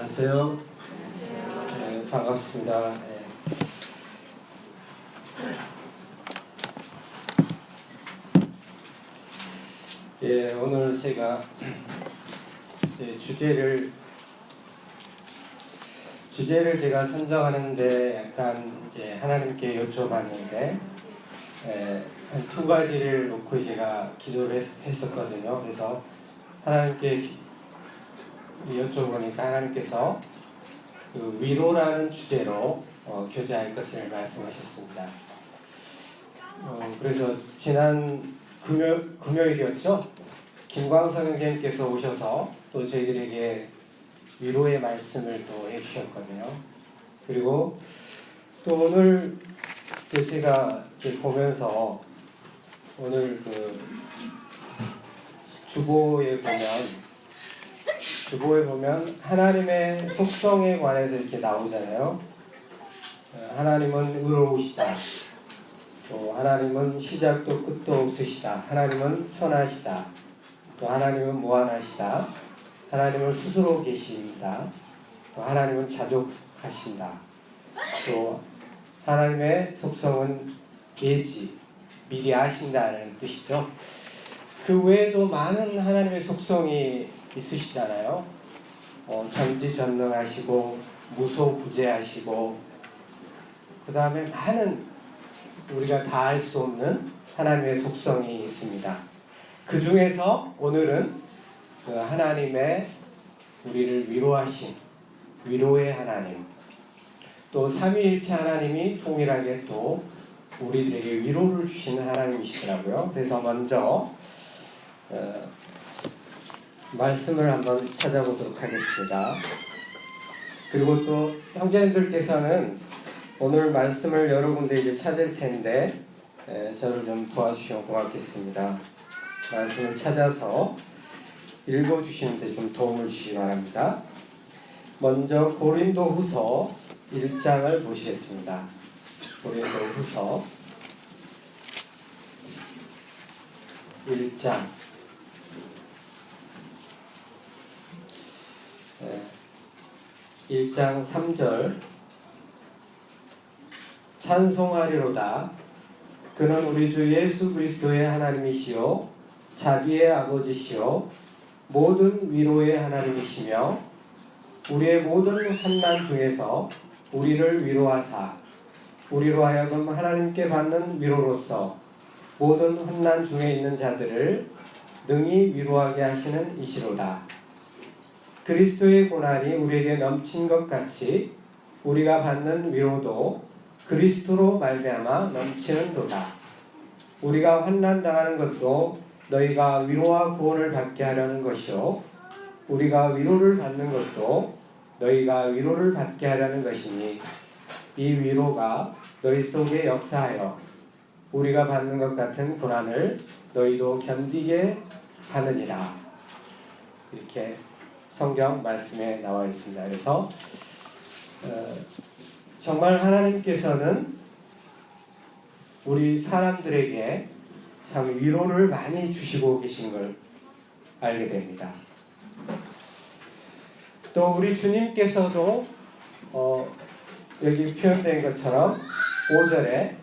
안녕하세요. 네, 반갑습니다. 네. 예, 오늘 제가 주제를 제가 선정하는데 약간 하나님께 여쭤봤는데 한 두 가지를 놓고 제가 기도를 했었거든요. 그래서 하나님께 여쭤보니까 하나님께서 그 위로라는 주제로 교제할 것을 말씀하셨습니다. 그래서 지난 금요일이었죠. 김광석 선생님께서 오셔서 또 저희들에게 위로의 말씀을 또 해주셨거든요. 그리고 또 오늘 제가 이렇게 보면서 오늘 그 주보에 보면 하나님의 속성에 관해서 이렇게 나오잖아요. 하나님은 의로우시다. 또 하나님은 시작도 끝도 없으시다. 하나님은 선하시다. 또 하나님은 무한하시다. 하나님은 스스로 계십니다. 또 하나님은 자족하신다. 또 하나님의 속성은 예지, 미리 아신다는 뜻이죠. 그 외에도 많은 하나님의 속성이 있으시잖아요. 전지전능하시고 무소부재하시고 그 다음에 많은 우리가 다 알 수 없는 하나님의 속성이 있습니다. 그 중에서 오늘은 그 하나님의 우리를 위로하신 위로의 하나님, 또 삼위일체 하나님이 동일하게 또 우리들에게 위로를 주시는 하나님이시더라고요. 그래서 먼저 말씀을 한번 찾아보도록 하겠습니다. 그리고 또 형제님들께서는 오늘 말씀을 여러 군데 이제 찾을 텐데 저를 좀 도와주시면 고맙겠습니다. 말씀을 찾아서 읽어주시는데 좀 도움을 주시기 바랍니다. 먼저 고린도후서 1장을 보시겠습니다. 고린도후서 1장 1장 3절 찬송하리로다. 그는 우리 주 예수 그리스도의 하나님이시요 자비의 아버지시요 모든 위로의 하나님이시며 우리의 모든 환난 중에서 우리를 위로하사 우리로 하여금 하나님께 받는 위로로서 모든 환난 중에 있는 자들을 능히 위로하게 하시는 이시로다. 그리스도의 고난이 우리에게 넘친 것 같이 우리가 받는 위로도 그리스도로 말미암아 넘치는도다. 우리가 환난 당하는 것도 너희가 위로와 구원을 받게 하려는 것이요 우리가 위로를 받는 것도 너희가 위로를 받게 하려는 것이니 이 위로가 너희 속에 역사하여 우리가 받는 것 같은 고난을 너희도 견디게 하느니라. 이렇게 성경 말씀에 나와 있습니다. 그래서 정말 하나님께서는 우리 사람들에게 참 위로를 많이 주시고 계신 걸 알게 됩니다. 또 우리 주님께서도 여기 표현된 것처럼 5절에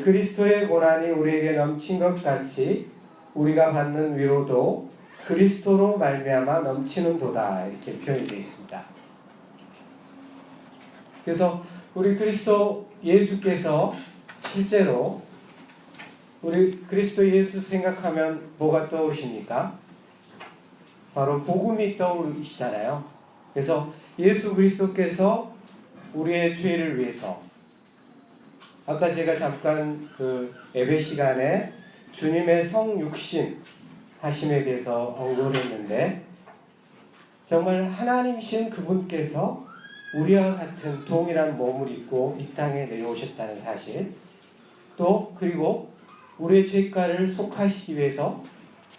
그리스도의 고난이 우리에게 넘친 것 같이 우리가 받는 위로도 그리스도로 말미암아 넘치는도다 이렇게 표현이 되어 있습니다. 그래서 우리 그리스도 예수께서 실제로 우리 그리스도 예수 생각하면 뭐가 떠오르십니까? 바로 복음이 떠오르시잖아요. 그래서 예수 그리스도께서 우리의 죄를 위해서 아까 제가 잠깐 그 예배 시간에 주님의 성육신 하심에 대해서 언급을 했는데 정말 하나님이신 그분께서 우리와 같은 동일한 몸을 입고 이 땅에 내려오셨다는 사실, 또 그리고 우리의 죄가를 속하시기 위해서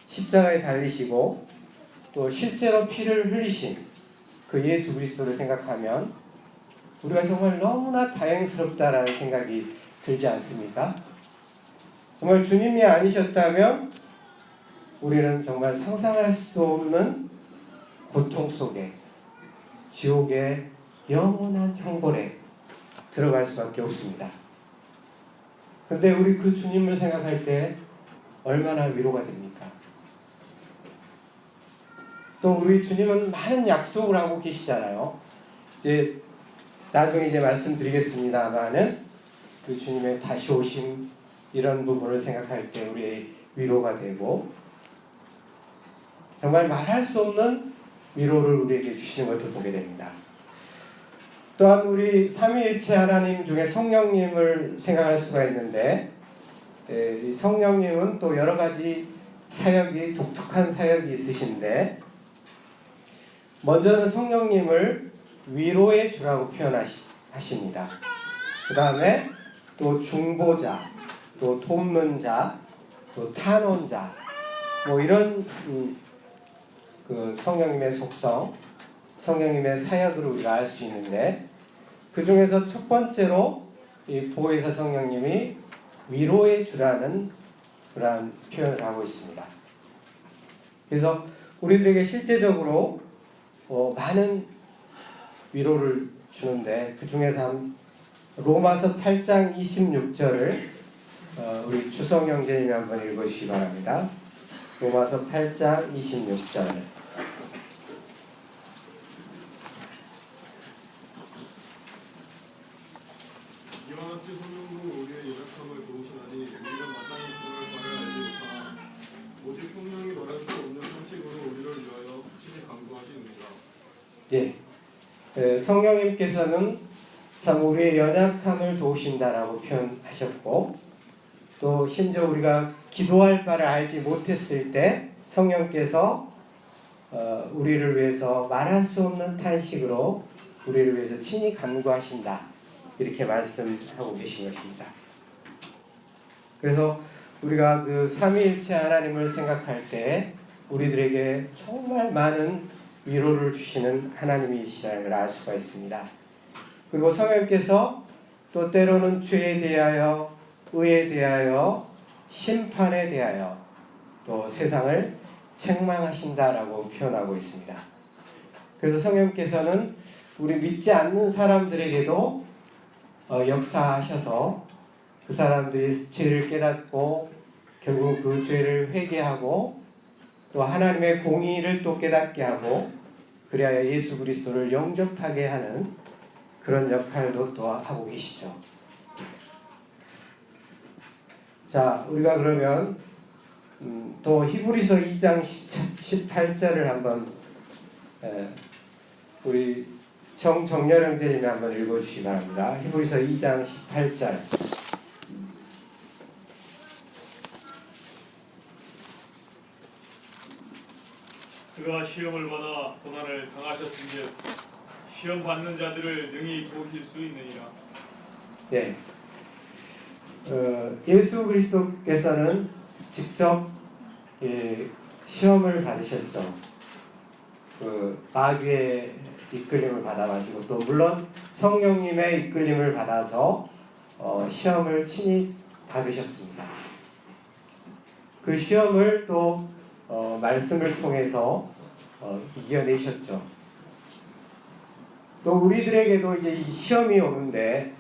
십자가에 달리시고 또 실제로 피를 흘리신 그 예수 그리스도를 생각하면 우리가 정말 너무나 다행스럽다라는 생각이 들지 않습니까? 정말 주님이 아니셨다면 우리는 정말 상상할 수 없는 고통 속에 지옥의 영원한 형벌에 들어갈 수밖에 없습니다. 그런데 우리 그 주님을 생각할 때 얼마나 위로가 됩니까? 또 우리 주님은 많은 약속을 하고 계시잖아요. 이제 나중에 이제 말씀드리겠습니다만은 그 주님의 다시 오심 이런 부분을 생각할 때 우리의 위로가 되고 정말 말할 수 없는 위로를 우리에게 주시는 것을 보게 됩니다. 또한 우리 삼위일체 하나님 중에 성령님을 생각할 수가 있는데 이 성령님은 또 여러 가지 사역이 독특한 사역이 있으신데 먼저는 성령님을 위로의 주라고 표현하십니다. 그 다음에 또 중보자, 또 돕는 자, 또 탄원자 뭐 이런 그 성령님의 속성, 성령님의 사역을 우리가 알 수 있는데 그 중에서 첫 번째로 이 보혜사 성령님이 위로의 주라는 그러한 표현을 하고 있습니다. 그래서 우리들에게 실제적으로 많은 위로를 주는데 그 중에서 로마서 8장 26절을 우리 주성 형제님이 한번 읽어주시기 바랍니다. 로마서 8장 26절. 이와 같이 성령도 우리의 연약함을 도우시나니 우리가 마땅히 구할 바를 알지 못하나 오직 성령이 말할 수 없는 상식으로 우리를 위하여 친히 간구하시느니라. 성령님께서는 참 우리의 연약함을 도우신다라고 표현하셨고 또 심지어 우리가 기도할 바를 알지 못했을 때 성령께서 우리를 위해서 말할 수 없는 탄식으로 우리를 위해서 친히 간구하신다 이렇게 말씀하고 계신 것입니다. 그래서 우리가 그 삼위일체 하나님을 생각할 때 우리들에게 정말 많은 위로를 주시는 하나님이시라는 걸 알 수가 있습니다. 그리고 성령께서 또 때로는 죄에 대하여, 의에 대하여, 심판에 대하여 또 세상을 책망하신다라고 표현하고 있습니다. 그래서 성령께서는 우리 믿지 않는 사람들에게도 역사하셔서 그 사람들이 죄를 깨닫고 결국 그 죄를 회개하고 또 하나님의 공의를 또 깨닫게 하고 그래야 예수 그리스도를 영접하게 하는 그런 역할도 또 하고 계시죠. 자, 우리가 그러면 또 히브리서 2장 18절을 한번 우리 정렬 형제님이 한번 읽어주시기 바랍니다. 히브리서 2장 18절. 그가 시험을 받아 고난을 당하셨은즉 시험 받는 자들을 능히 도우실 수 있느니라. 네. 예수 그리스도께서는 직접 시험을 받으셨죠. 그 마귀의 이끌림을 받아가지고 또 물론 성령님의 이끌림을 받아서 시험을 친히 받으셨습니다. 그 시험을 또 말씀을 통해서 이겨내셨죠. 또 우리들에게도 이제 이 시험이 오는데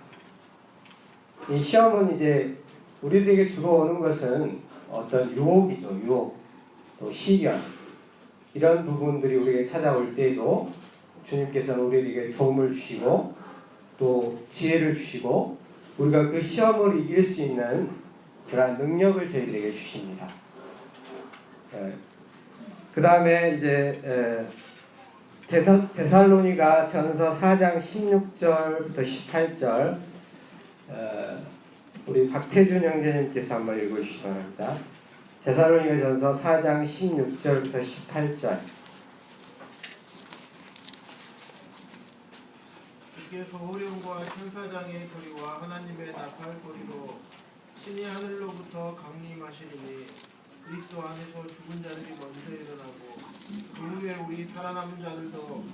이 시험은 이제 우리들에게 주로 오는 것은 어떤 유혹이죠. 유혹, 또 시련 이런 부분들이 우리에게 찾아올 때에도 주님께서는 우리에게 도움을 주시고 또 지혜를 주시고 우리가 그 시험을 이길 수 있는 그러한 능력을 저희들에게 주십니다. 그 다음에 이제 데살로니가 전서 4장 16절부터 18절 우리 박태준 형제님께서 한번 읽어주시기 바랍니다. 데살로니가 전서 4장 16절부터 18절. 주께서 호령과 천사장의 소리와 하나님의 나팔 소리로 신이 하늘로부터 강림하시리니 그리스도 안에서 죽은 자들이 먼저 일어나고 그 후에 우리 살아남은 자들도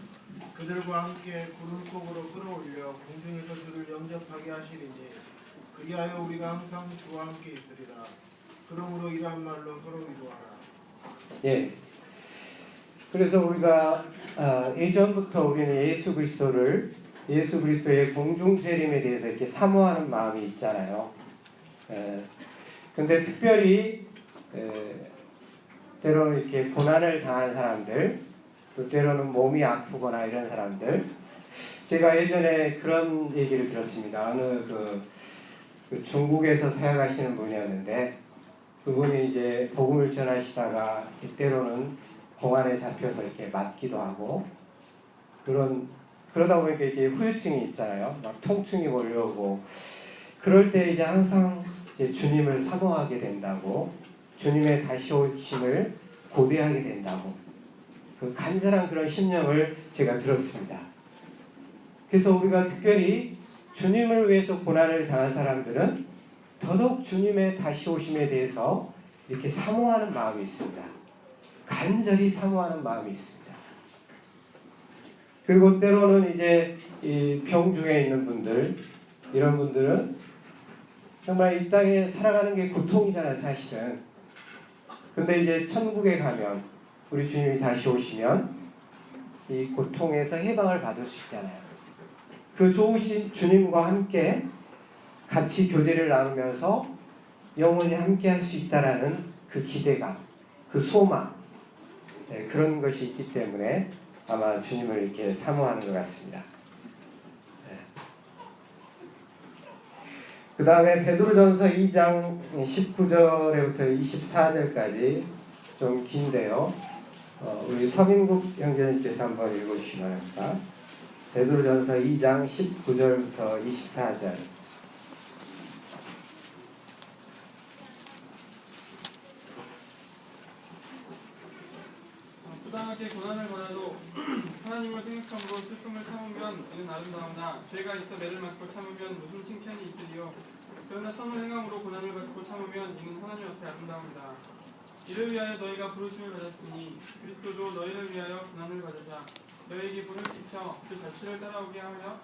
그들과 함께 구름 속으로 끌어올려 공중에서 주를 영접하게 하시리니 그리하여 우리가 항상 주와 함께 있으리라. 그러므로 이러한 말로 서로 위로하라. 예. 그래서 우리가 예전부터 우리는 예수 그리스도의 공중 재림에 대해서 이렇게 사모하는 마음이 있잖아요. 근데 특별히 때로는 이렇게 고난을 당한 사람들, 또 때로는 몸이 아프거나 이런 사람들, 제가 예전에 그런 얘기를 들었습니다. 어느 그 중국에서 사역하시는 분이었는데, 그분이 이제 복음을 전하시다가 때로는 공안에 잡혀서 이렇게 맞기도 하고, 그러다 보니까 이렇게 후유증이 있잖아요. 막 통증이 몰려오고, 그럴 때 이제 항상 이제 주님을 사모하게 된다고, 주님의 다시 오심을 고대하게 된다고, 그 간절한 그런 심령을 제가 들었습니다. 그래서 우리가 특별히 주님을 위해서 고난을 당한 사람들은 더더욱 주님의 다시 오심에 대해서 이렇게 사모하는 마음이 있습니다. 간절히 사모하는 마음이 있습니다. 그리고 때로는 이제 이 병 중에 있는 분들, 이런 분들은 정말 이 땅에 살아가는 게 고통이잖아요, 사실은. 근데 이제 천국에 가면, 우리 주님이 다시 오시면 이 고통에서 해방을 받을 수 있잖아요. 그 좋으신 주님과 함께 같이 교제를 나누면서 영원히 함께 할 수 있다라는 그 기대감, 그 소망, 그런 것이 있기 때문에 아마 주님을 이렇게 사모하는 것 같습니다. 그 다음에 베드로전서 2장 19절부터 24절까지 좀 긴데요. 우리 서민국 형제님께서 한번 읽어주시기 바랍니다. 베드로전서 2장 19절부터 24절. 부당하게 고난을 받아도 하나님을 생각함으로 슬픔을 참으면 이는 아름다우나 죄가 있어 매를 맞고 참으면 무슨 칭찬이 있으리요. 그러나 선을 행함으로 고난을 받고 참으면 이는 하나님 앞에 아름다움이다. 이를 위하여 너희가 부르심을 받았으니 그리스도도 너희를 위하여 고난을 받으사 너희에게 불을 끼쳐 그 자취를 따라오게 하려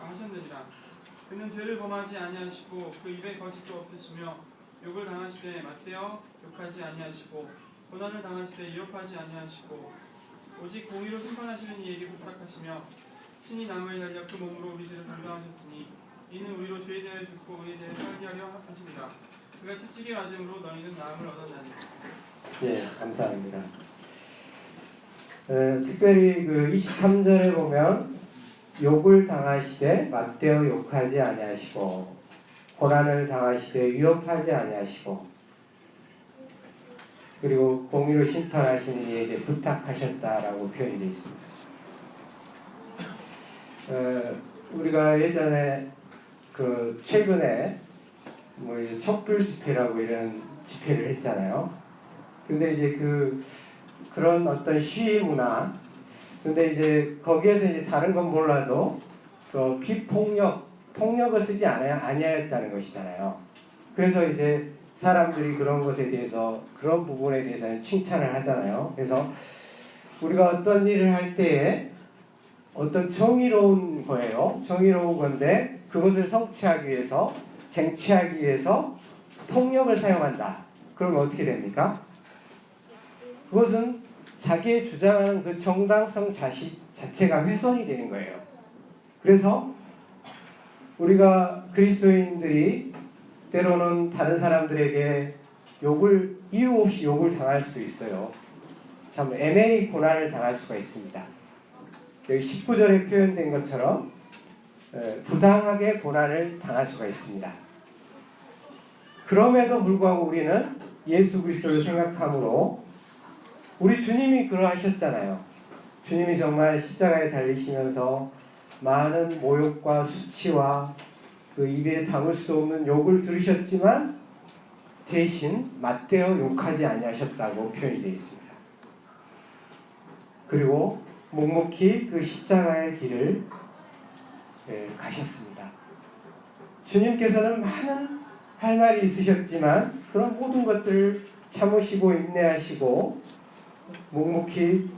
하셨느니라. 그는 죄를 범하지 아니하시고 그 입에 거짓도 없으시며 욕을 당하시되 맞대어 욕하지 아니하시고 고난을 당하시되 위협하지 아니하시고 오직 공의로 심판하시는 이에게 부탁하시며 친히 나무에 달려 그 몸으로 우리 죄를 담당하셨으니 이는 우리로 죄에 대하여 죽고 의에 대하여 살게 하려 하십니다. 그가 채찍에 맞음으로 너희는 나음을 얻었나니. 예, 감사합니다. 특별히 그 23절에 보면 욕을 당하시되 맞대어 욕하지 아니하시고 고난을 당하시되 위협하지 아니하시고 그리고 공의로 심판하시는 이에게 부탁하셨다라고 표현이 되어 있습니다. 우리가 예전에 그 최근에 뭐 촛불 집회라고 이런 집회를 했잖아요. 근데 이제 그런 어떤 시위 문화, 근데 이제 거기에서 이제 다른 건 몰라도 그 폭력을 쓰지 아니하였다는 것이잖아요. 그래서 이제 사람들이 그런 것에 대해서, 그런 부분에 대해서는 칭찬을 하잖아요. 그래서 우리가 어떤 일을 할 때에 어떤 정의로운 거예요. 정의로운 건데 그것을 성취하기 위해서, 쟁취하기 위해서 폭력을 사용한다. 그러면 어떻게 됩니까? 그것은 자기의 주장하는 그 정당성 자체가 훼손이 되는 거예요. 그래서 우리가 그리스도인들이 때로는 다른 사람들에게 이유 없이 욕을 당할 수도 있어요. 참 애매히 고난을 당할 수가 있습니다. 여기 19절에 표현된 것처럼 부당하게 고난을 당할 수가 있습니다. 그럼에도 불구하고 우리는 예수 그리스도를 생각함으로, 우리 주님이 그러하셨잖아요. 주님이 정말 십자가에 달리시면서 많은 모욕과 수치와 그 입에 담을 수도 없는 욕을 들으셨지만 대신 맞대어 욕하지 아니하셨다고 표현이 되어 있습니다. 그리고 묵묵히 그 십자가의 길을 가셨습니다. 주님께서는 많은 할 말이 있으셨지만 그런 모든 것들을 참으시고 인내하시고 묵묵히,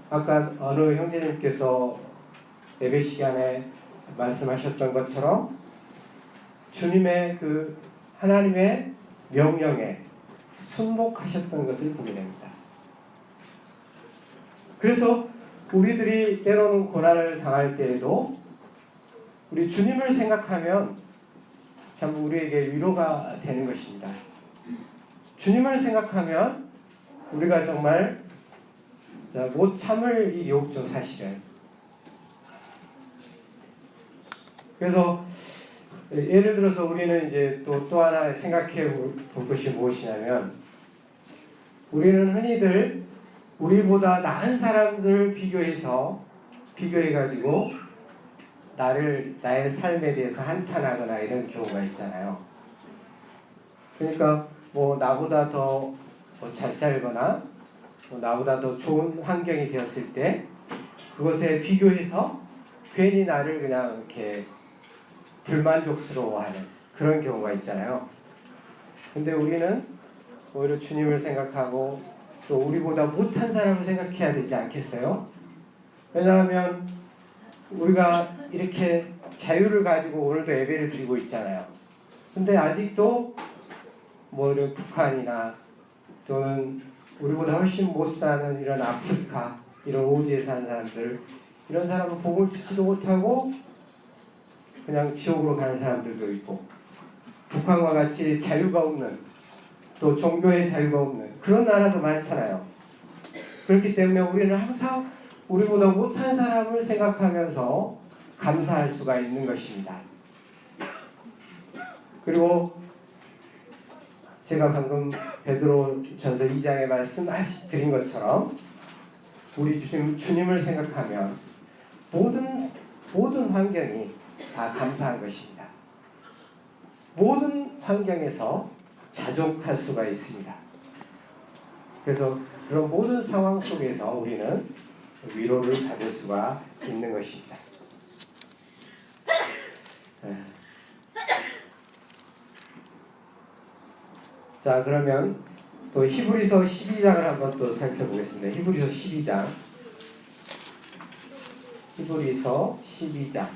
아까 어느 형제님께서 예배 시간에 말씀하셨던 것처럼 주님의 그 하나님의 명령에 순복하셨던 것을 보게 됩니다. 그래서 우리들이 때로는 고난을 당할 때에도 우리 주님을 생각하면 참 우리에게 위로가 되는 것입니다. 주님을 생각하면 우리가 정말 못 참을 일이 없죠, 사실은. 그래서 예를 들어서 우리는 이제 또 하나 생각해 볼 것이 무엇이냐면, 우리는 흔히들 우리보다 나은 사람들을 비교해 가지고 나의 삶에 대해서 한탄하거나 이런 경우가 있잖아요. 그러니까 뭐 나보다 더 잘 살거나 나보다 더 좋은 환경이 되었을 때 그것에 비교해서 괜히 나를 그냥 이렇게 불만족스러워하는 그런 경우가 있잖아요. 근데 우리는 오히려 주님을 생각하고 또 우리보다 못한 사람을 생각해야 되지 않겠어요? 왜냐하면 우리가 이렇게 자유를 가지고 오늘도 예배를 드리고 있잖아요. 근데 아직도 뭐 이런 북한이나 또는 우리보다 훨씬 못 사는 이런 아프리카, 이런 오지에 사는 사람들, 이런 사람은 복음을 듣지도 못하고 그냥 지옥으로 가는 사람들도 있고, 북한과 같이 자유가 없는, 또 종교의 자유가 없는 그런 나라도 많잖아요. 그렇기 때문에 우리는 항상 우리보다 못한 사람을 생각하면서 감사할 수가 있는 것입니다. 그리고 제가 방금 베드로전서 2장에 말씀드린 것처럼 우리 주님을 생각하면 모든 환경이 다 감사한 것입니다. 모든 환경에서 자족할 수가 있습니다. 그래서 그런 모든 상황 속에서 우리는 위로를 받을 수가 있는 것입니다. 자, 그러면 또 히브리서 12장을 한번 또 살펴보겠습니다. 히브리서 12장. 히브리서 12장.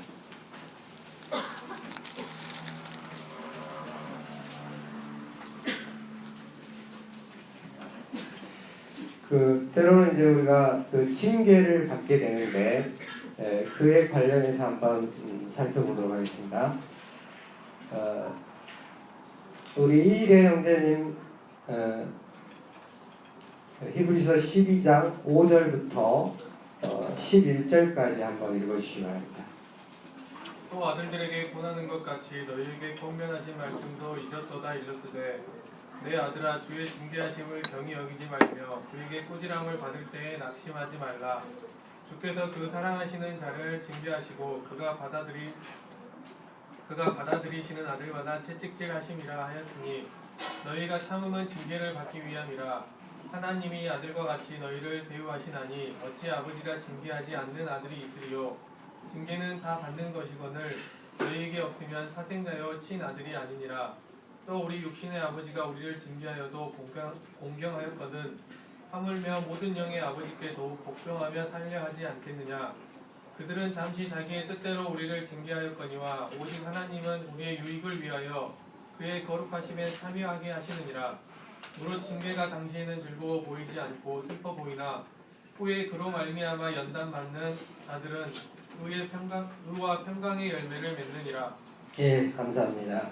때로는 이제 우리가 징계를 받게 되는데 그에 관련해서 한번 살펴보도록 하겠습니다. 우리 이일의 형제님 히브리서 12장 5절부터 11절까지 한번 읽어주시기 바랍니다. 또 아들들에게 권하는 것 같이 너희에게 권면하신 말씀도 잊었도다 일렀으되 내 아들아 주의 징계하심을 경히 여기지 말며 그에게 꾸지람을 받을 때에 낙심하지 말라. 주께서 그 사랑하시는 자를 징계하시고 그가 받아들이시는 아들마다 채찍질하심이라 하였으니 너희가 참음은 징계를 받기 위함이라. 하나님이 아들과 같이 너희를 대우하시나니 어찌 아버지가 징계하지 않는 아들이 있으리요. 징계는 다 받는 것이거늘 너희에게 없으면 사생자여 친아들이 아니니라. 또 우리 육신의 아버지가 우리를 징계하여도 공경하였거든 하물며 모든 영의 아버지께 더욱 복종하며 살려 하지 않겠느냐. 그들은 잠시 자기의 뜻대로 우리를 징계하였거니와 오직 하나님은 우리의 유익을 위하여 그의 거룩하심에 참여하게 하시느니라. 무릇 징계가 당시에는 즐거워 보이지 않고 슬퍼 보이나 후에 그로 말미암아 연단받는 자들은 의와 평강의 열매를 맺느니라. 예, 감사합니다.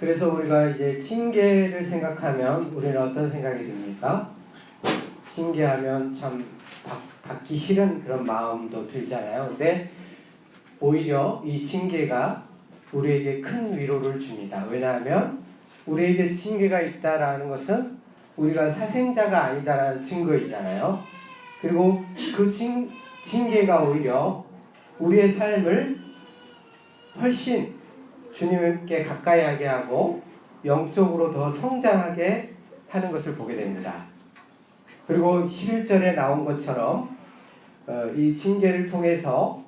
그래서 우리가 이제 징계를 생각하면 우리는 어떤 생각이 듭니까? 징계하면 참 받기 싫은 그런 마음도 들잖아요. 근데 오히려 이 징계가 우리에게 큰 위로를 줍니다. 왜냐하면 우리에게 징계가 있다라는 것은 우리가 사생자가 아니다라는 증거이잖아요. 그리고 그 징계가 오히려 우리의 삶을 훨씬 주님께 가까이 하게 하고 영적으로 더 성장하게 하는 것을 보게 됩니다. 그리고 11절에 나온 것처럼 이 징계를 통해서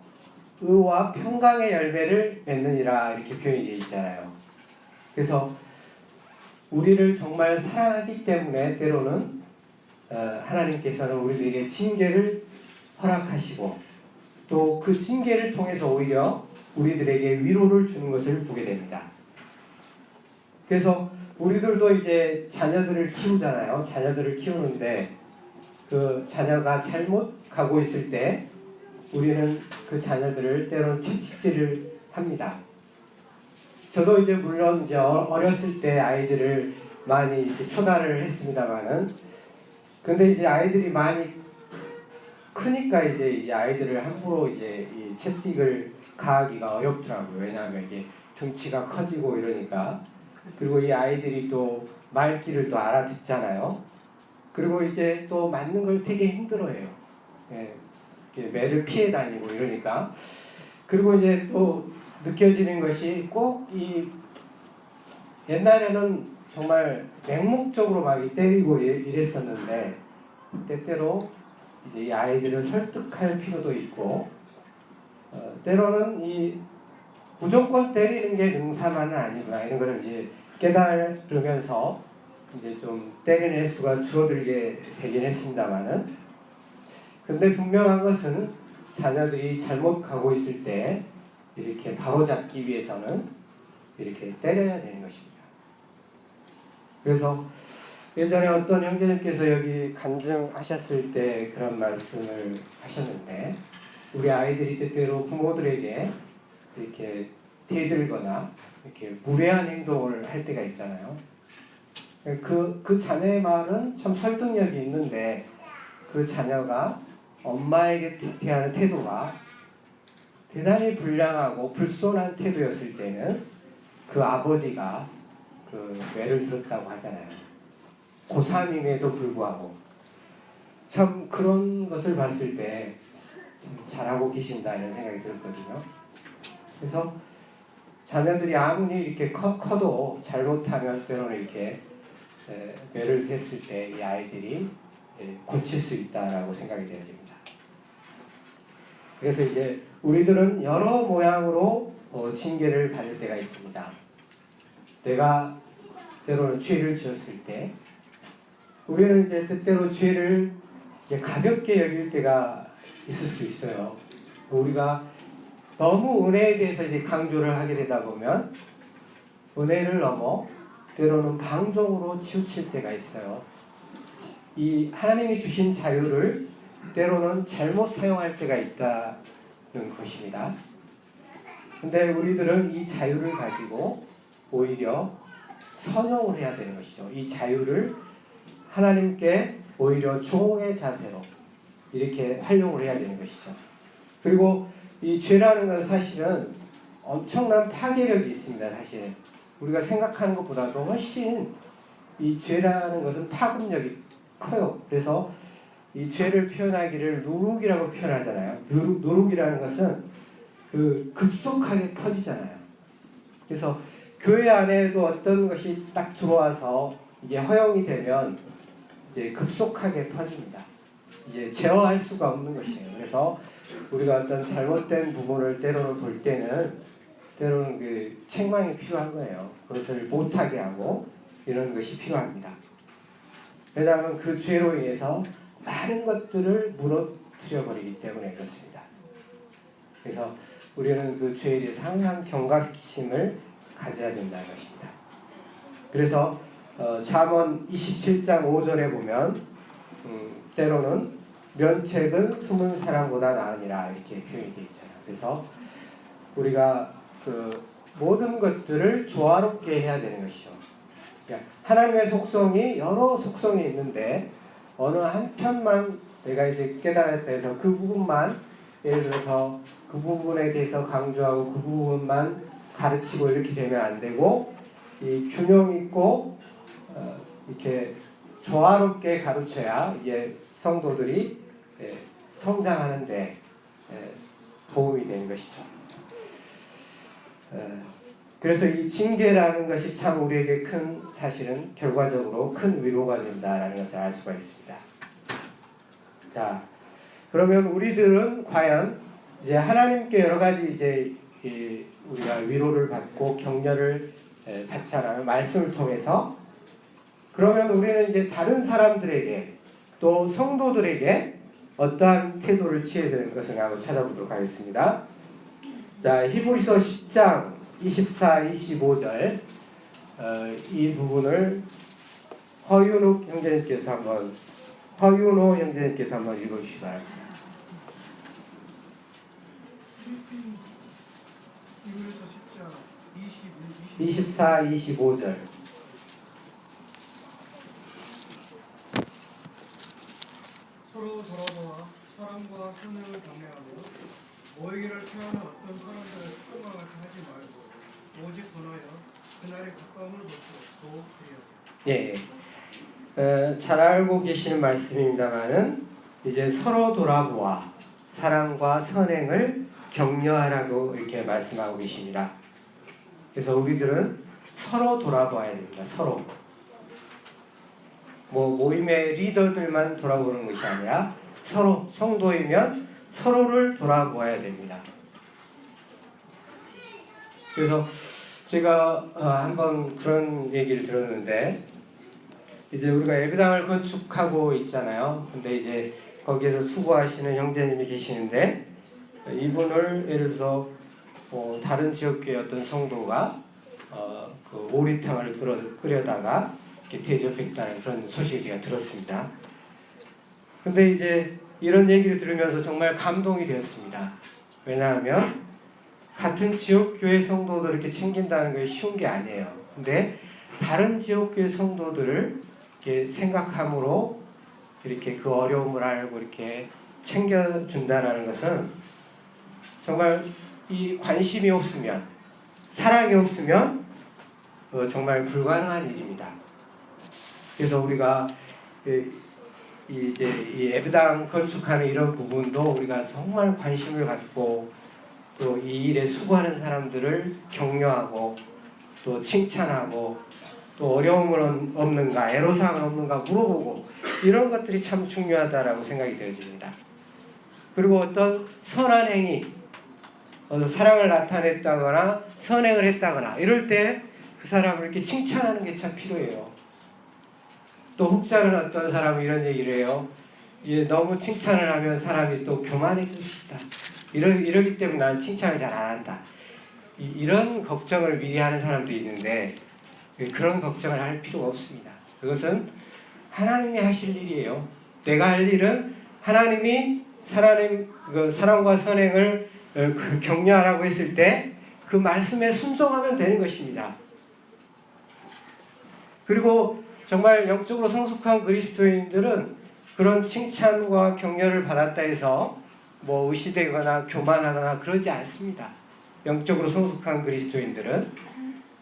의와 평강의 열매를 맺느니라 이렇게 표현이 되어 있잖아요. 그래서 우리를 정말 사랑하기 때문에 때로는 하나님께서는 우리들에게 징계를 허락하시고 또 그 징계를 통해서 오히려 우리들에게 위로를 주는 것을 보게 됩니다. 그래서 우리들도 이제 자녀들을 키우잖아요. 자녀들을 키우는데 그 자녀가 잘못 가고 있을 때 우리는 그 자녀들을 때로는 채찍질을 합니다. 저도 이제 물론 이제 어렸을 때 아이들을 많이 이렇게 초단을 했습니다만은, 근데 이제 아이들이 많이 크니까 이제 이 아이들을 함부로 이제 이 채찍을 가하기가 어렵더라고요. 왜냐하면 이게 등치가 커지고 이러니까. 그리고 이 아이들이 또 말귀를 또 알아듣잖아요. 그리고 이제 또 맞는 걸 되게 힘들어해요. 예, 매를 피해 다니고 이러니까. 그리고 이제 또 느껴지는 것이 꼭 이 옛날에는 정말 맹목적으로 막 때리고 이랬었는데, 때때로 이제 이 아이들을 설득할 필요도 있고, 때로는 이 무조건 때리는 게 능사만은 아니구나 이런 것을 이제 깨달으면서 이제 좀 때리는 횟수가 줄어들게 되긴 했습니다만은, 근데 분명한 것은 자녀들이 잘못 가고 있을 때 이렇게 바로잡기 위해서는 이렇게 때려야 되는 것입니다. 그래서 예전에 어떤 형제님께서 여기 간증하셨을 때 그런 말씀을 하셨는데, 우리 아이들이 때때로 부모들에게 이렇게 대들거나 이렇게 무례한 행동을 할 때가 있잖아요. 그 자녀의 말은 참 설득력이 있는데, 그 자녀가 엄마에게 대하는 태도가 대단히 불량하고 불손한 태도였을 때는 그 아버지가 그 매를 들었다고 하잖아요. 고3임에도 불구하고. 참 그런 것을 봤을 때 참 잘하고 계신다 이런 생각이 들었거든요. 그래서 자녀들이 아무리 이렇게 커도 잘못하면 때로는 이렇게 매를 했을 때 이 아이들이 고칠 수 있다라고 생각이 되어집니다. 그래서 이제 우리들은 여러 모양으로 징계를 받을 때가 있습니다. 내가 때로는 죄를 지었을 때 우리는 이제 때때로 죄를 가볍게 여길 때가 있을 수 있어요. 우리가 너무 은혜에 대해서 이제 강조를 하게 되다 보면 은혜를 넘어 때로는 방종으로 치우칠 때가 있어요. 이 하나님이 주신 자유를 때로는 잘못 사용할 때가 있다는 것입니다. 근데 우리들은 이 자유를 가지고 오히려 선용을 해야 되는 것이죠. 이 자유를 하나님께 오히려 종의 자세로 이렇게 활용을 해야 되는 것이죠. 그리고 이 죄라는 건 사실은 엄청난 파괴력이 있습니다. 사실 우리가 생각하는 것보다도 훨씬 이 죄라는 것은 파급력이 커요. 그래서 이 죄를 표현하기를 누룩이라고 표현하잖아요. 누룩이라는 것은 그 급속하게 퍼지잖아요. 그래서 교회 안에도 어떤 것이 딱 들어와서 이게 허용이 되면 이제 급속하게 퍼집니다. 이제 제어할 수가 없는 것이에요. 그래서 우리가 어떤 잘못된 부분을 때로는 볼 때는 그 책망이 필요한 거예요. 그것을 못하게 하고 이런 것이 필요합니다. 왜냐하면 그 죄로 인해서 많은 것들을 무너뜨려 버리기 때문에 그렇습니다. 그래서 우리는 그 죄에 대해서 항상 경각심을 가져야 된다는 것입니다. 그래서 잠언 27장 5절에 보면 때로는 면책은 숨은 사람보다 나으니라 이렇게 표현이 되어 있잖아요. 그래서 우리가 그 모든 것들을 조화롭게 해야 되는 것이죠. 그러니까 하나님의 속성이 여러 속성이 있는데 어느 한 편만 내가 이제 깨달았다 해서 그 부분만 예를 들어서 그 부분에 대해서 강조하고 그 부분만 가르치고 이렇게 되면 안 되고 이 균형 있고 이렇게 조화롭게 가르쳐야 이게 성도들이 성장하는데 도움이 되는 것이죠. 그래서 이 징계라는 것이 참 우리에게 사실은 결과적으로 큰 위로가 된다라는 것을 알 수가 있습니다. 자, 그러면 우리들은 과연 이제 하나님께 여러 가지 이제 우리가 위로를 받고 격려를 받잖아요. 말씀을 통해서. 그러면 우리는 이제 다른 사람들에게 또 성도들에게 어떠한 태도를 취해야 되는 것을 한번 찾아보도록 하겠습니다. 자, 히브리서 10장 24, 25절 이 부분을 허윤욱 형제님께서 한번 허윤호 형제님께서 한번 읽어주시기 바랍니다. 이글에서 10장 24, 25절. 서로 돌아보아 사랑과 선을 경외하고 모이기를 피하는 어떤 사람들의 습관과 같이 하지 말고 오직 권하여 그날의 가까움을 볼수록 그리하자. 예, 잘 알고 계시는 말씀입니다만은 이제 서로 돌아보아 사랑과 선행을 격려하라고 이렇게 말씀하고 계십니다. 그래서 우리들은 서로 돌아봐야 됩니다. 서로. 뭐 모임의 리더들만 돌아보는 것이 아니라 서로 성도이면 서로를 돌아보아야 됩니다. 그래서 제가 한번 그런 얘기를 들었는데 이제 우리가 예배당을 건축하고 있잖아요. 근데 이제 거기에서 수고하시는 형제님이 계시는데 이분을 예를 들어서 다른 지역교회 어떤 성도가 그 오리탕을 끓여다가 이렇게 대접했다는 그런 소식을 제가 들었습니다. 근데 이제 이런 얘기를 들으면서 정말 감동이 되었습니다. 왜냐하면 같은 지역교회 성도들을 이렇게 챙긴다는 게 쉬운 게 아니에요. 근데 다른 지역교회 성도들을 이렇게 생각함으로 이렇게 그 어려움을 알고 이렇게 챙겨준다는 것은 정말 이 관심이 없으면 사랑이 없으면 정말 불가능한 일입니다. 그래서 우리가 이제 이 예배당 건축하는 이런 부분도 우리가 정말 관심을 갖고 또 이 일에 수고하는 사람들을 격려하고 또 칭찬하고 또 어려움은 없는가 애로사항은 없는가 물어보고 이런 것들이 참 중요하다라고 생각이 되어집니다. 그리고 어떤 선한 행위 사랑을 나타냈다거나 선행을 했다거나 이럴 때 그 사람을 이렇게 칭찬하는 게 참 필요해요. 또 혹자는 어떤 사람은 이런 얘기를 해요. 너무 칭찬을 하면 사람이 또 교만해질 수 있다. 이러기 때문에 난 칭찬을 잘 안 한다. 이런 걱정을 미리 하는 사람도 있는데 그런 걱정을 할 필요가 없습니다. 그것은 하나님이 하실 일이에요. 내가 할 일은 하나님이 사랑과 선행을 격려하라고 했을 때 그 말씀에 순종하면 되는 것입니다. 그리고 정말 영적으로 성숙한 그리스도인들은 그런 칭찬과 격려를 받았다 해서 뭐 의시되거나 교만하거나 그러지 않습니다. 영적으로 성숙한 그리스도인들은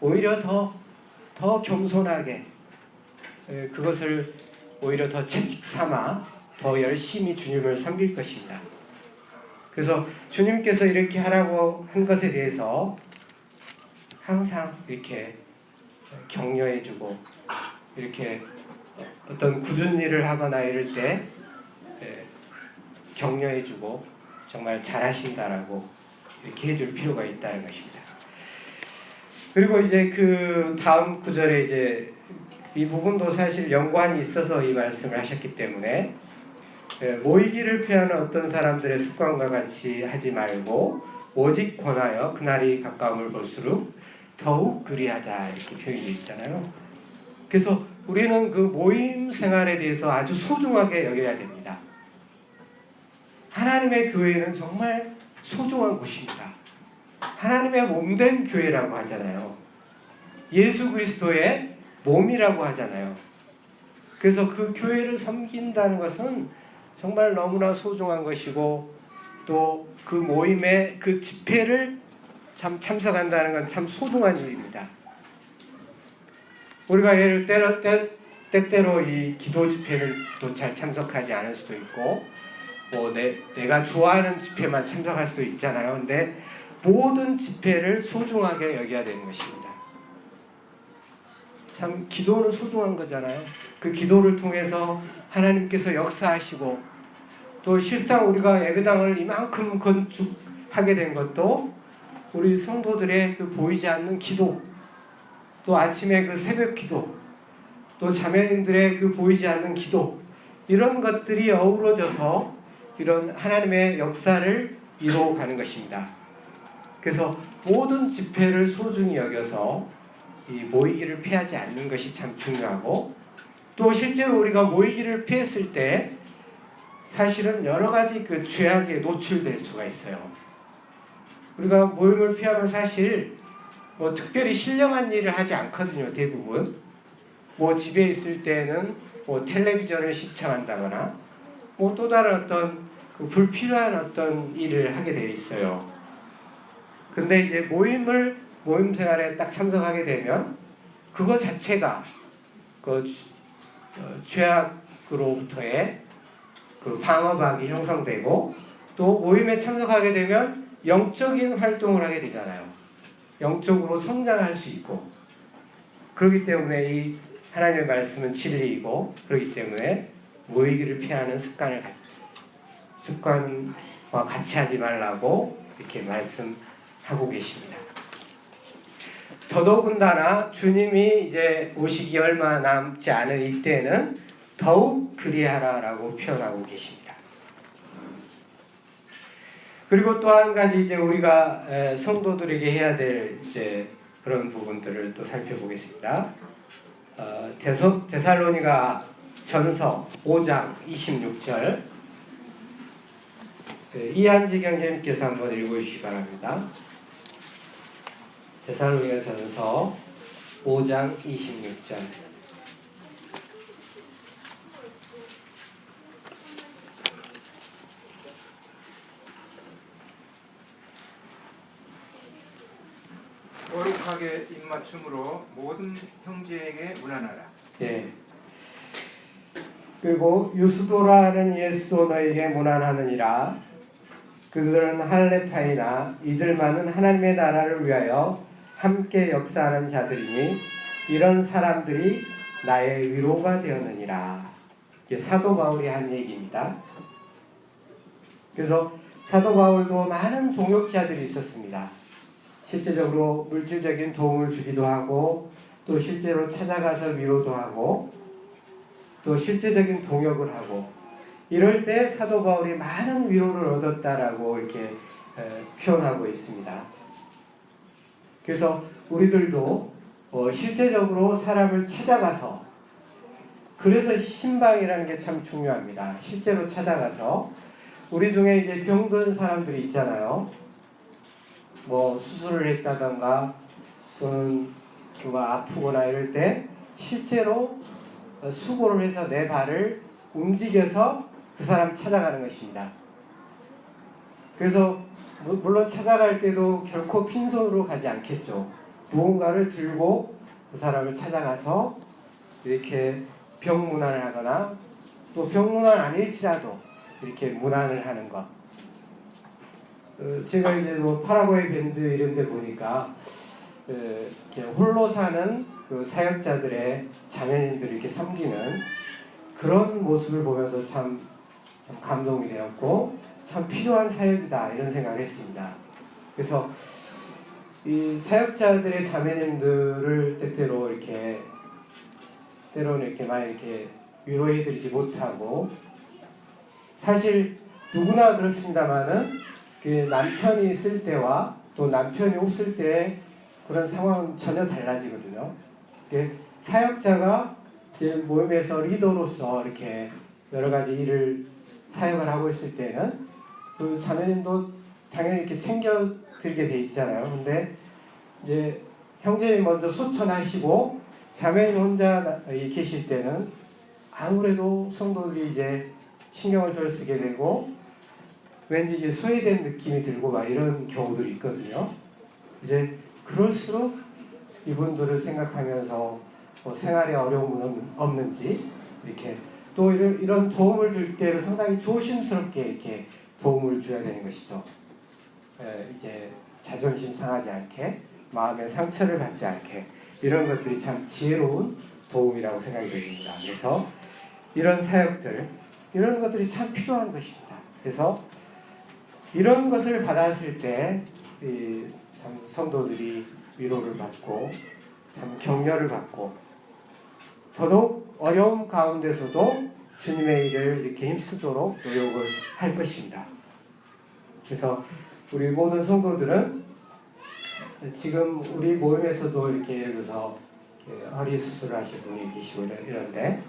오히려 더 겸손하게 그것을 오히려 더 채찍 삼아 더 열심히 주님을 섬길 것입니다. 그래서 주님께서 이렇게 하라고 한 것에 대해서 항상 이렇게 격려해주고 이렇게 어떤 굳은 일을 하거나 이럴 때 격려해주고 정말 잘하신다라고 이렇게 해줄 필요가 있다는 것입니다. 그리고 이제 그 다음 구절에 이제 이 부분도 사실 연관이 있어서 이 말씀을 하셨기 때문에 모이기를 피하는 어떤 사람들의 습관과 같이 하지 말고 오직 권하여 그날이 가까움을 볼수록 더욱 그리하자 이렇게 표현이 있잖아요. 그래서 우리는 그 모임 생활에 대해서 아주 소중하게 여겨야 됩니다. 하나님의 교회는 정말 소중한 곳입니다. 하나님의 몸된 교회라고 하잖아요. 예수 그리스도의 몸이라고 하잖아요. 그래서 그 교회를 섬긴다는 것은 정말 너무나 소중한 것이고 또 그 모임의 그 집회를 참 참석한다는 건 참 소중한 일입니다. 우리가 때때로 이 기도 집회를 또 잘 참석하지 않을 수도 있고 뭐 내가 좋아하는 집회만 참석할 수도 있잖아요. 근데 모든 집회를 소중하게 여겨야 되는 것입니다. 참 기도는 소중한 거잖아요. 그 기도를 통해서 하나님께서 역사하시고 또 실상 우리가 예배당을 이만큼 건축하게 된 것도 우리 성도들의 그 보이지 않는 기도 또 아침에 그 새벽 기도 또 자매님들의 그 보이지 않는 기도 이런 것들이 어우러져서 이런 하나님의 역사를 이루어가는 것입니다. 그래서 모든 집회를 소중히 여겨서 이 모이기를 피하지 않는 것이 참 중요하고 또 실제로 우리가 모이기를 피했을 때 사실은 여러 가지 그 죄악에 노출될 수가 있어요. 우리가 모임을 피하면 사실 뭐 특별히 신령한 일을 하지 않거든요. 대부분 뭐 집에 있을 때는 뭐 텔레비전을 시청한다거나 뭐 또 다른 어떤 그 불필요한 어떤 일을 하게 되어 있어요. 근데 이제 모임 생활에 딱 참석하게 되면 그거 자체가 그 죄악으로부터의 그 방어막이 형성되고 또 모임에 참석하게 되면 영적인 활동을 하게 되잖아요. 영적으로 성장할 수 있고 그렇기 때문에 이 하나님의 말씀은 진리이고 그렇기 때문에 모이기를 피하는 습관과 같이 하지 말라고 이렇게 말씀하고 계십니다. 더더군다나 주님이 이제 오시기 얼마 남지 않은 이때는 더욱 그리하라라고 표현하고 계십니다. 그리고 또 한 가지 이제 우리가 성도들에게 해야 될 이제 그런 부분들을 또 살펴보겠습니다. 데살로니가 전서 5장 26절 이한지 경제님께서 한번 읽어주시기 바랍니다. 데살로니가 전서 5장 26절 거룩하게 입맞춤으로 모든 형제에게 문안하라. 예. 그리고 유스도라는 예수도 너에게 문안하느니라. 그들은 할레타이나 이들만은 하나님의 나라를 위하여 함께 역사하는 자들이니 이런 사람들이 나의 위로가 되었느니라. 이게 사도 바울이 한 얘기입니다. 그래서 사도 바울도 많은 동역자들이 있었습니다. 실제적으로 물질적인 도움을 주기도 하고 또 실제로 찾아가서 위로도 하고 또 실제적인 동역을 하고 이럴 때 사도 바울이 많은 위로를 얻었다라고 이렇게 표현하고 있습니다. 그래서 우리들도 실제적으로 사람을 찾아가서 그래서 신방이라는 게 참 중요합니다. 실제로 찾아가서 우리 중에 이제 병든 사람들이 있잖아요. 뭐 수술을 했다던가 또는 좀 아프거나 이럴 때 실제로 수고를 해서 내 발을 움직여서 그 사람을 찾아가는 것입니다. 그래서 물론 찾아갈 때도 결코 빈손으로 가지 않겠죠. 무언가를 들고 그 사람을 찾아가서 이렇게 병문안을 하거나 또 병문안 아닐지라도 이렇게 문안을 하는 것. 제가 이제 뭐 파라과이 밴드 이런 데 보니까 이렇게 홀로 사는 그 사역자들의 자매님들을 이렇게 섬기는 그런 모습을 보면서 참 감동이 되었고 참 필요한 사역이다 이런 생각을 했습니다. 그래서 이 사역자들의 자매님들을 때때로 이렇게 때로는 이렇게 많이 이렇게 위로해드리지 못하고 사실 누구나 그렇습니다만은 그 남편이 있을 때와 또 남편이 없을 때 그런 상황은 전혀 달라지거든요. 사역자가 이제 모임에서 리더로서 이렇게 여러 가지 일을 사역을 하고 있을 때는 그 자매님도 당연히 이렇게 챙겨드리게 돼 있잖아요. 근데 이제 형제님 먼저 소천하시고 자매님 혼자 계실 때는 아무래도 성도들이 이제 신경을 덜 쓰게 되고 왠지 이제 소외된 느낌이 들고 막 이런 경우들이 있거든요. 이제 그럴수록 이분들을 생각하면서 뭐 생활에 어려움은 없는지 이렇게 또 이런 도움을 줄 때는 상당히 조심스럽게 이렇게 도움을 줘야 되는 것이죠. 이제 자존심 상하지 않게 마음의 상처를 받지 않게 이런 것들이 참 지혜로운 도움이라고 생각이 됩니다. 그래서 이런 사역들 이런 것들이 참 필요한 것입니다. 그래서 이런 것을 받았을 때 참 성도들이 위로를 받고 참 격려를 받고 더더욱 어려움 가운데서도 주님의 일을 이렇게 힘쓰도록 노력을 할 것입니다. 그래서 우리 모든 성도들은 지금 우리 모임에서도 이렇게 예를 들어서 허리 수술을 하신 분이 계시고 이런데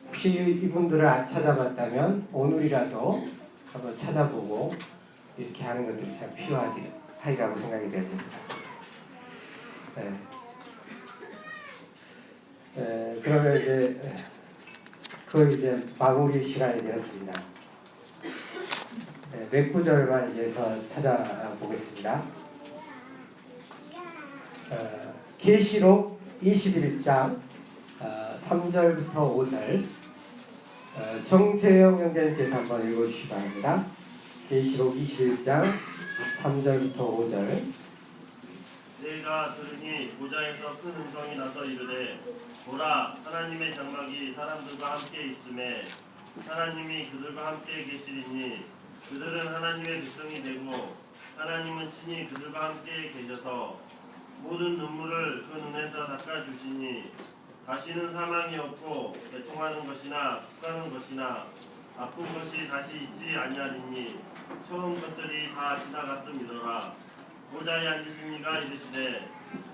혹시 이분들을 안 찾아봤다면 오늘이라도 한번 찾아보고 이렇게 하는 것들이 참 필요하리라고 생각이 되어집니다. 그러면 이제 이제 마무리 시간이 되었습니다. 몇 구절만 이제 더 찾아보겠습니다. 계시록 21장 3절부터 5절 정재영 형제님께서 한번 읽어주시기 바랍니다. 계시록 21장 3절부터 5절. 내가 들으니 보좌에서 큰 음성이 나서 이르되 보라 하나님의 장막이 사람들과 함께 있음에 하나님이 그들과 함께 계시리니 그들은 하나님의 백성이 되고 하나님은 친히 그들과 함께 계셔서 모든 눈물을 그 눈에서 닦아주시니 다시는 사망이 없고 애통하는 것이나哭하는 것이나 아픈 것이 다시 있지 아니하리니 처음 것들이 다 지나갔음이더라. 보좌에 앉으신 이가 이르시되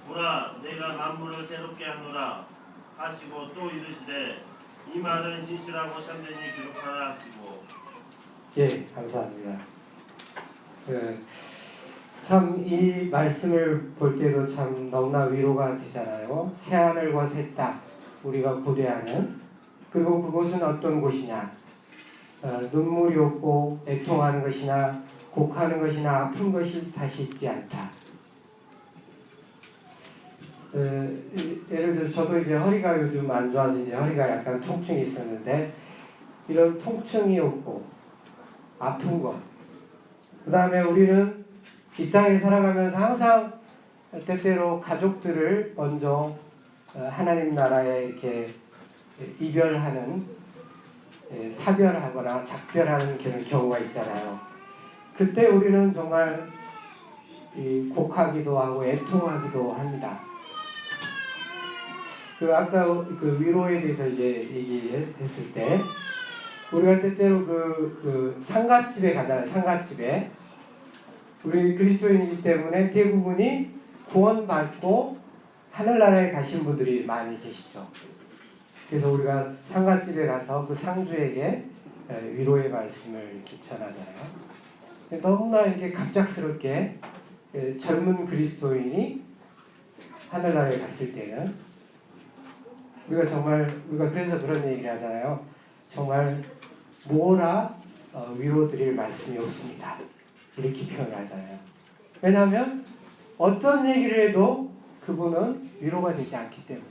보라 내가 만물을 새롭게 하노라 하시고 또 이르시되 이 말은 신실하고 참되니 기록하라 하시고. 예, 감사합니다. 참 이 말씀을 볼 때도 참 너무나 위로가 되잖아요. 새 하늘과 새 땅 우리가 고대하는, 그리고 그곳은 어떤 곳이냐, 눈물이 없고 애통하는 것이나 곡하는 것이나 아픈 것이 다시 있지 않다. 예를 들어 저도 이제 허리가 요즘 안 좋아서 이제 허리가 약간 통증이 있었는데 이런 통증이 없고 아픈 것, 그 다음에 우리는 이 땅에 살아가면서 항상 때때로 가족들을 먼저 하나님 나라에 이렇게 이별하는, 사별하거나 작별하는 그런 경우가 있잖아요. 그때 우리는 정말 곡하기도 하고 애통하기도 합니다. 아까 그 위로에 대해서 이제 얘기했을 때 우리가 때때로 그 상갓집에 가잖아요. 상갓집에 우리 그리스도인이기 때문에 대부분이 구원받고 하늘나라에 가신 분들이 많이 계시죠. 그래서 우리가 상갓집에 가서 그 상주에게 위로의 말씀을 이렇게 전하잖아요. 너무나 이렇게 갑작스럽게 젊은 그리스도인이 하늘나라에 갔을 때는 우리가 그래서 그런 얘기를 하잖아요. 정말 뭐라 위로드릴 말씀이 없습니다. 이렇게 표현을 하잖아요. 왜냐하면 어떤 얘기를 해도 그분은 위로가 되지 않기 때문에.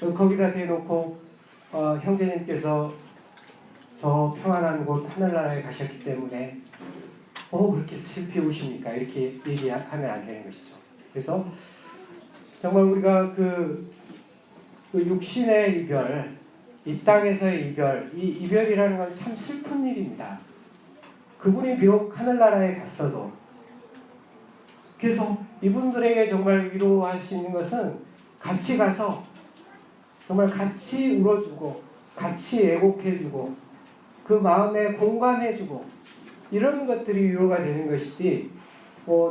거기다 대놓고 형제님께서 저 평안한 곳 하늘나라에 가셨기 때문에 그렇게 슬피 우십니까? 이렇게 얘기하면 안 되는 것이죠. 그래서 정말 우리가 그 육신의 이별, 이 땅에서의 이별, 이 이별이라는 건 참 슬픈 일입니다. 그분이 비록 하늘나라에 갔어도, 그래서 이분들에게 정말 위로할 수 있는 것은 같이 가서 정말 같이 울어주고 같이 애곡해주고 그 마음에 공감해주고 이런 것들이 위로가 되는 것이지,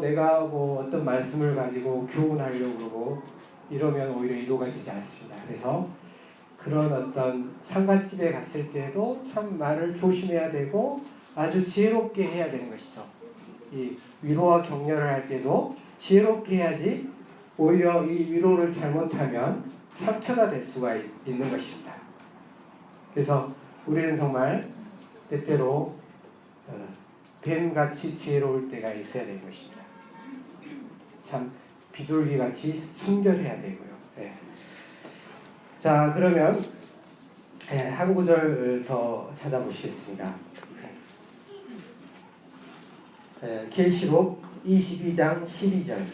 내가 어떤 말씀을 가지고 교훈하려고 그러고 이러면 오히려 위로가 되지 않습니다. 그래서 그런 어떤 상갓집에 갔을 때도 참 말을 조심해야 되고 아주 지혜롭게 해야 되는 것이죠. 이 위로와 격려를 할 때도 지혜롭게 해야지, 오히려 이 위로를 잘못하면 상처가 될 수가 있는 것입니다. 그래서 우리는 정말 때때로 뱀같이 지혜로울 때가 있어야 되는 것입니다. 참 비둘기같이 순결해야 되고요. 네. 자, 그러면 한 구절 더 찾아보시겠습니다. 계시록 22장 12절.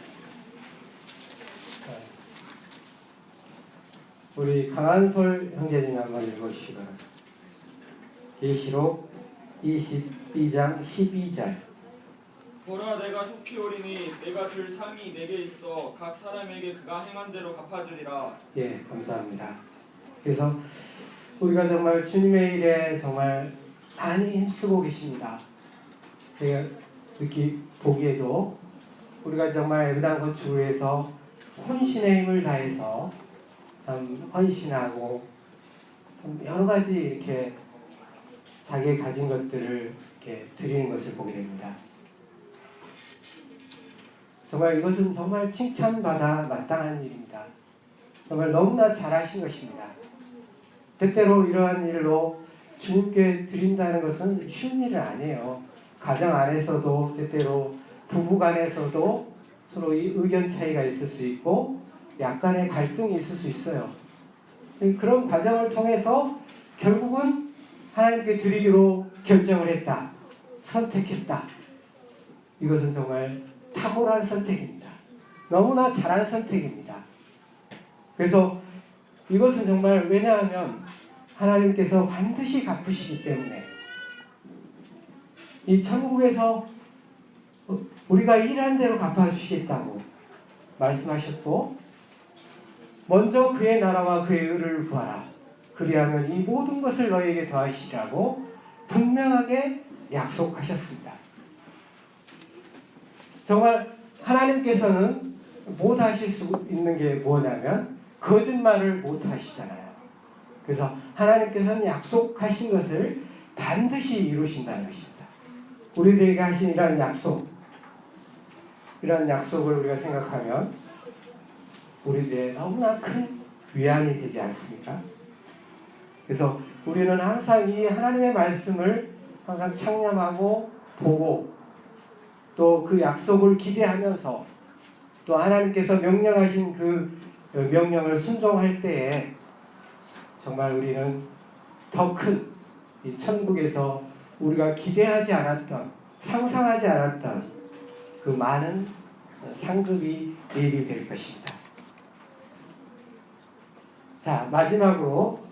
우리 강한솔 형제님 한번 읽어주시기 바랍니다. 계시록 22장 12절. 보라 내가 속히 오리니 내가 줄 상이 내게 있어 각 사람에게 그가 행한 대로 갚아주리라. 예, 감사합니다. 그래서 우리가 정말 주님의 일에 정말 많이 힘쓰고 계십니다. 제가 이렇게 보기에도 우리가 정말 예배당 건축을 위해서 혼신의 힘을 다해서 참 헌신하고 참 여러 가지 이렇게 자기가 가진 것들을 이렇게 드리는 것을 보게 됩니다. 정말 이것은 정말 칭찬받아 마땅한 일입니다. 정말 너무나 잘하신 것입니다. 때때로 이러한 일로 주님께 드린다는 것은 쉬운 일은 아니에요. 가정 안에서도 때때로 부부 간에서도 서로 이 의견 차이가 있을 수 있고 약간의 갈등이 있을 수 있어요. 그런 과정을 통해서 결국은 하나님께 드리기로 결정을 했다. 선택했다. 이것은 정말 탁월한 선택입니다. 너무나 잘한 선택입니다. 그래서 이것은 정말 왜냐하면 하나님께서 반드시 갚으시기 때문에 이 천국에서 우리가 일한 대로 갚아주시겠다고 말씀하셨고 먼저 그의 나라와 그의 의를 구하라. 그리하면 이 모든 것을 너희에게 더하시라고 분명하게 약속하셨습니다. 정말 하나님께서는 못 하실 수 있는 게 뭐냐면 거짓말을 못 하시잖아요. 그래서 하나님께서는 약속하신 것을 반드시 이루신다는 것입니다. 우리들에게 하신 이러한 약속을 우리가 생각하면 우리들의 너무나 큰 위안이 되지 않습니까? 그래서 우리는 항상 이 하나님의 말씀을 항상 창념하고 보고 또 그 약속을 기대하면서 또 하나님께서 명령하신 그 명령을 순종할 때에 정말 우리는 더 큰 이 천국에서 우리가 기대하지 않았던 상상하지 않았던 그 많은 상급이 예비될 것입니다. 자, 마지막으로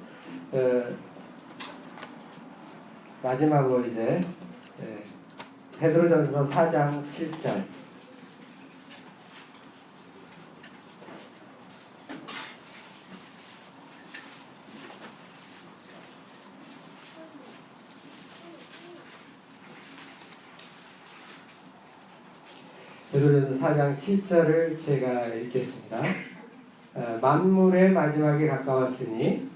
이제 베드로전서 4장 7절 베드로전서 4장 7절을 제가 읽겠습니다. 만물의 마지막에 가까웠으니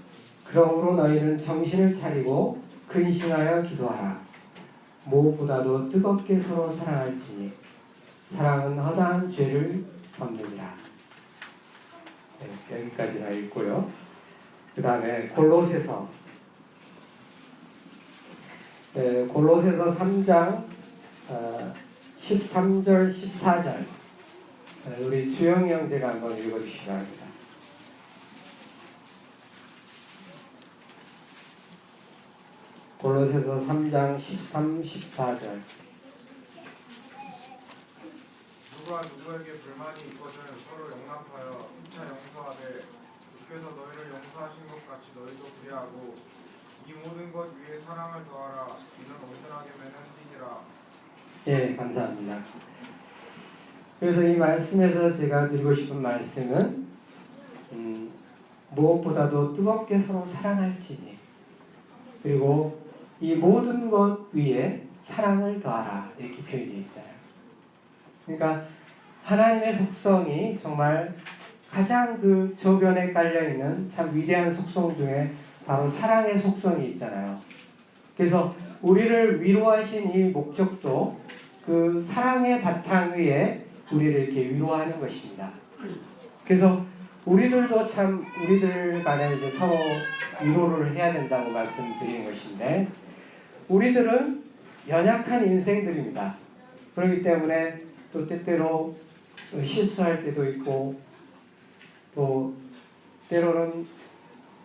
그러므로 너희는 정신을 차리고 근신하여 기도하라. 무엇보다도 뜨겁게 서로 사랑할지니 사랑은 허다한 죄를 덮느니라. 네, 여기까지만 읽고요. 그 다음에 골로새서 3장 13절 14절 우리 주영이 형제가 한번 읽어주시기 바랍니다. 골로새서 3장 13, 14절 누가 누구에게 불만이 있거든 서로 용납하여 피차 용서하되 주께서 너희를 용서하신 것 같이 너희도 그리하고 이 모든 것 위에 사랑을 더하라. 이는 온전하게 매는 띠니라. 예, 감사합니다. 그래서 이 말씀에서 제가 드리고 싶은 말씀은 무엇보다도 뜨겁게 서로 사랑할지니 그리고 이 모든 것 위에 사랑을 더하라 이렇게 표현되어 있잖아요. 그러니까 하나님의 속성이 정말 가장 그 저변에 깔려있는 참 위대한 속성 중에 바로 사랑의 속성이 있잖아요. 그래서 우리를 위로하신 이 목적도 그 사랑의 바탕 위에 우리를 이렇게 위로하는 것입니다. 그래서 우리들도 참 우리들 간에 이제 서로 위로를 해야 된다고 말씀드리는 것인데 우리들은 연약한 인생들입니다. 그렇기 때문에 또 때때로 실수할 때도 있고 또 때로는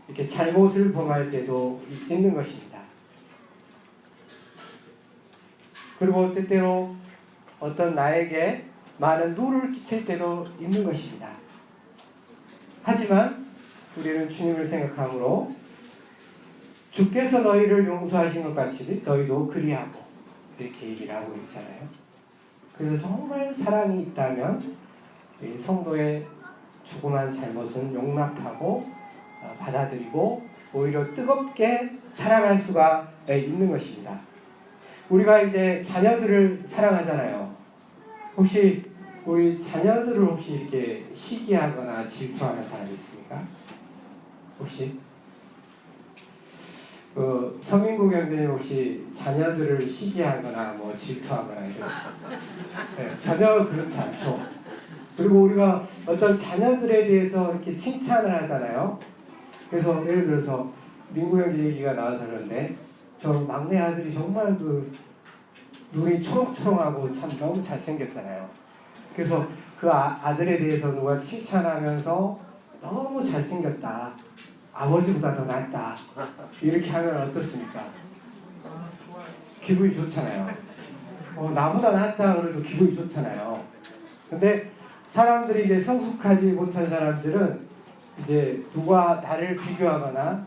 이렇게 잘못을 범할 때도 있는 것입니다. 그리고 때때로 어떤 나에게 많은 누를 끼칠 때도 있는 것입니다. 하지만 우리는 주님을 생각하므로 주께서 너희를 용서하신 것 같이 너희도 그리하고 이렇게 얘기를 하고 있잖아요. 그래서 정말 사랑이 있다면 이 성도의 조그만 잘못은 용납하고 받아들이고 오히려 뜨겁게 사랑할 수가 있는 것입니다. 우리가 이제 자녀들을 사랑하잖아요. 혹시 우리 자녀들을 혹시 이렇게 시기하거나 질투하는 사람이 있습니까? 혹시? 서민국 형제님 혹시 자녀들을 시기하거나 뭐 질투하거나 이러세요? 네, 전혀 그렇지 않죠. 그리고 우리가 어떤 자녀들에 대해서 이렇게 칭찬을 하잖아요. 그래서 예를 들어서 민구 형제 얘기가 나와서 그런데 저 막내 아들이 정말 그 눈이 초록초록하고 참 너무 잘생겼잖아요. 그래서 그 아들에 대해서 누가 칭찬하면서 너무 잘생겼다. 아버지보다 더 낫다. 이렇게 하면 어떻습니까? 기분이 좋잖아요. 나보다 낫다 그래도 기분이 좋잖아요. 근데 사람들이 이제 성숙하지 못한 사람들은 이제 누가 나를 비교하거나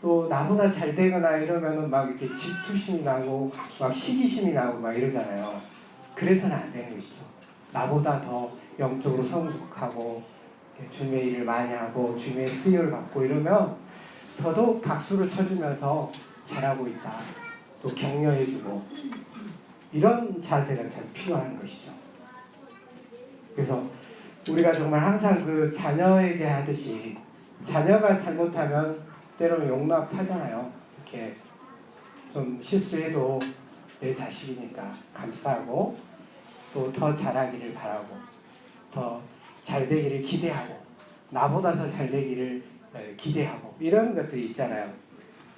또 나보다 잘 되거나 이러면은 막 이렇게 질투심이 나고 막 시기심이 나고 막 이러잖아요. 그래서는 안 되는 것이죠. 나보다 더 영적으로 성숙하고 주님의 일을 많이 하고 주님의 쓰임을 받고 이러면 더더욱 박수를 쳐주면서 잘하고 있다. 또 격려해주고 이런 자세가 참 필요한 것이죠. 그래서 우리가 정말 항상 그 자녀에게 하듯이 자녀가 잘못하면 때로는 용납하잖아요. 이렇게 좀 실수해도 내 자식이니까 감싸고 또 더 잘하기를 바라고 더 잘 되기를 기대하고 나보다 더 잘 되기를 기대하고 이런 것들이 있잖아요.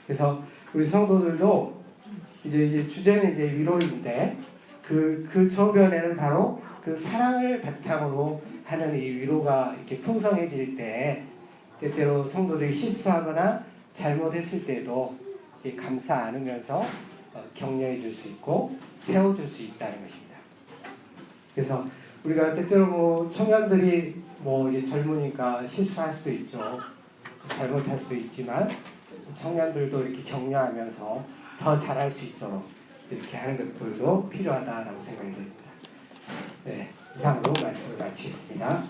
그래서 우리 성도들도 이제 주제는 이제 위로인데 그 저변에는 바로 그 사랑을 바탕으로 하는 이 위로가 이렇게 풍성해질 때 때때로 성도들이 실수하거나 잘못했을 때도 감싸 안으면서 격려해 줄 수 있고 세워줄 수 있다는 것입니다. 그래서 우리가 때때로 뭐 청년들이 뭐 이제 젊으니까 실수할 수도 있죠. 잘못할 수도 있지만 청년들도 이렇게 격려하면서 더 잘할 수 있도록 이렇게 하는 것들도 필요하다라고 생각이 듭니다. 네, 이상으로 말씀을 마치겠습니다.